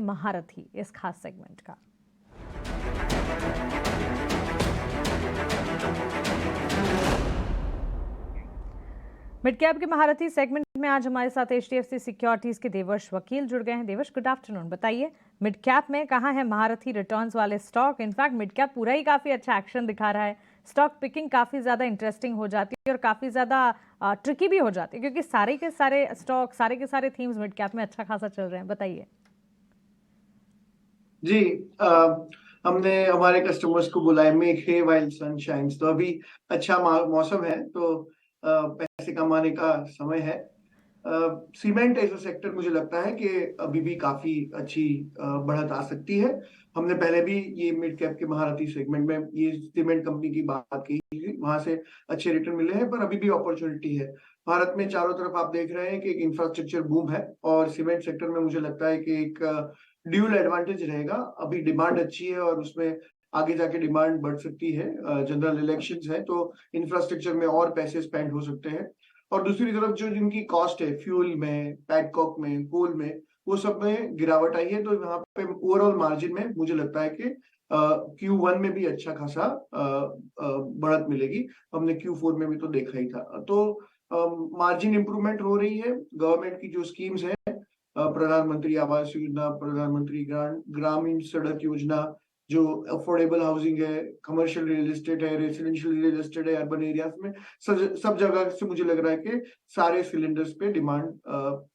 महारथी इस खास सेगमेंट का। मिड कैप के महारथी सेगमेंट में आज हमारे साथ HDFC सिक्योरिटीज के देवर्ष वकील जुड़ गए हैं। Devarsh, good afternoon. बताइए, मिड कैप में कहाँ है महारथी रिटर्न्स वाले स्टॉक? इनफैक्ट मिड कैप पूरा ही काफी अच्छा एक्शन दिखा रहा है। स्टॉक पिकिंग काफी ज्यादा इंटरेस्टिंग हो जाती है और काफी ज्यादा ट्रिकी भी हो जाती है, क्योंकि सारे के सारे स्टॉक, सारे के सारे थीम्स मिड कैप में अच्छा खासा चल रहे हैं। बताइए जी। हमने हमारे कस्टमर्स को बुलाया, मेक हे वाइल सन शाइन्स। तो अभी अच्छा मौसम है, तो पैसे कमाने का समय है। सीमेंट ऐसा सेक्टर मुझे लगता है कि अभी भी काफी अच्छी बढ़त आ सकती है। हमने पहले भी ये मिड कैप के महारथी सेगमेंट में ये सीमेंट कंपनी की बात की थी, वहां से अच्छे रिटर्न मिले हैं, पर अभी भी अपॉर्चुनिटी है। भारत में चारों तरफ आप देख रहे हैं कि एक इंफ्रास्ट्रक्चर बूम है, और सीमेंट सेक्टर में मुझे लगता है कि एक ड्यूल एडवांटेज रहेगा। अभी डिमांड अच्छी है और उसमें आगे जाके डिमांड बढ़ सकती है। जनरल इलेक्शंस है, तो इंफ्रास्ट्रक्चर में और पैसे स्पेंड हो सकते हैं। और दूसरी तरफ जो जिनकी कॉस्ट है, फ्यूल में, पेटकोक में, कोल में, वो सब में गिरावट आई है। तो यहाँ पे ओवरऑल मार्जिन में मुझे लगता है कि Q1 में भी अच्छा खासा बढ़त मिलेगी। हमने Q4 में भी तो देखा ही था। तो मार्जिन इंप्रूवमेंट हो रही है। गवर्नमेंट की जो स्कीम्स है, प्रधानमंत्री आवास योजना, प्रधानमंत्री ग्रामीण सड़क योजना, जो अफोर्डेबल हाउसिंग है, कमर्शियल रियल एस्टेट है, रेसिडेंशियल रियल एस्टेट है, अर्बन एरियाज में सब जगह से मुझे लग रहा है कि सारे सिलेंडर्स पे डिमांड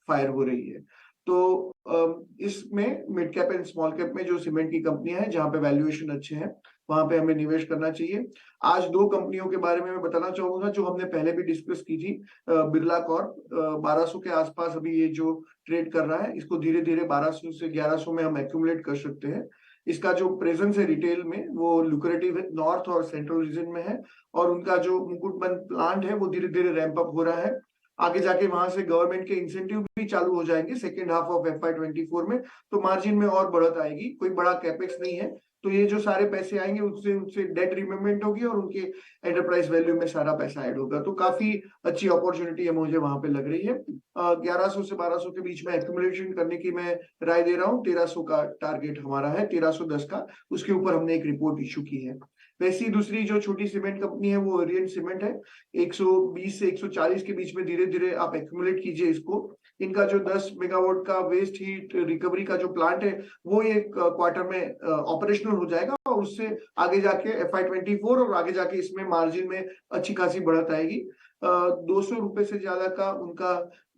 फायर हो रही है। तो इसमें mid cap and small cap में जो सीमेंट की कंपनियां हैं, जहां पे वैल्यूएशन अच्छे हैं, वहां पे हमें निवेश करना चाहिए। आज दो कंपनियों के बारे में मैं बताना चाहूंगा जो हमने पहले भी डिस्कस की थी। बिरला कॉर्प 1200 के आसपास अभी ये जो ट्रेड कर रहा है, इसको धीरे धीरे 1200 से 1100 में हम एक्यूमुलेट कर सकते हैं। इसका जो प्रेजेंस है रिटेल में, वो लुक्रेटिव नॉर्थ और सेंट्रल रीजन में है, और उनका जो मुकुटबंद प्लांट है वो धीरे धीरे रैंप अप हो रहा है। आगे जाके वहां से गवर्नमेंट के इंसेंटिव भी चालू हो जाएंगे सेकेंड हाफ ऑफ FY24 में, तो मार्जिन में और बढ़त आएगी। कोई बड़ा कैपेक्स नहीं है, तो ये जो सारे पैसे आएंगे उससे उनसे डेट रिपेमेंट होगी और उनके एंटरप्राइज वैल्यू में सारा पैसा ऐड होगा। तो काफी अच्छी अपॉर्चुनिटी है मुझे वहां पे लग रही है। 1100 से 1200 के बीच में एक्यूमुलेशन करने की मैं राय दे रहा हूँ। 1300 का टारगेट हमारा है, 1310 का। उसके ऊपर हमने एक रिपोर्ट इशू की है। वैसी दूसरी जो छोटी सीमेंट कंपनी है वो ओरिएंट सीमेंट है। 120 से 140 के बीच में धीरे धीरे आप एक्यूमुलेट कीजिए इसको। इनका जो 10 मेगावाट का वेस्ट हीट रिकवरी का जो प्लांट है, वो एक क्वार्टर में ऑपरेशनल हो जाएगा, और उससे आगे जाके FY24 और आगे जाके इसमें मार्जिन में अच्छी खासी बढ़त आएगी। 200 रुपए से ज्यादा का उनका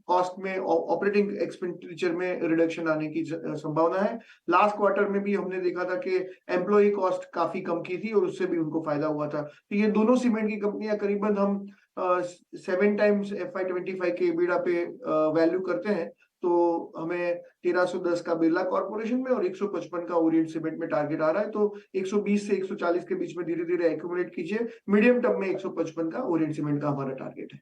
कॉस्ट में, ऑपरेटिंग एक्सपेंडिचर में रिडक्शन आने की संभावना है। लास्ट क्वार्टर में भी हमने देखा था कि एम्प्लॉय कॉस्ट काफी कम की थी और उससे भी उनको फायदा हुआ था। तो ये दोनों सीमेंट की कंपनियां करीबन हम 7 टाइम्स FY25 के EBITDA पे वैल्यू करते हैं। तो हमें 1310 का बिरला कॉर्पोरेशन में और 155 का ओरिएंट सीमेंट में टारगेट आ रहा है। तो 120 से 140 के बीच में धीरे धीरे एक्यूमुलेट कीजिए। मीडियम टर्म में 155 का ओरिएंट सीमेंट का हमारा टारगेट है।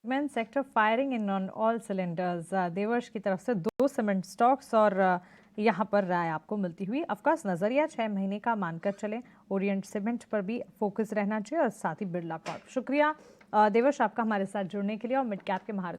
Man sector firing in on all cylinders. Devarsh की तरफ से दो सीमेंट स्टॉक्स और यहाँ पर राय आपको मिलती हुई। अफकोर्स नजरिया 6 महीने का मानकर चलें, ओरिएंट सीमेंट पर भी फोकस रहना चाहिए और साथ ही बिरला कॉर्प। शुक्रिया देवर्ष आपका हमारे साथ जुड़ने के लिए और मिड कैप के महारत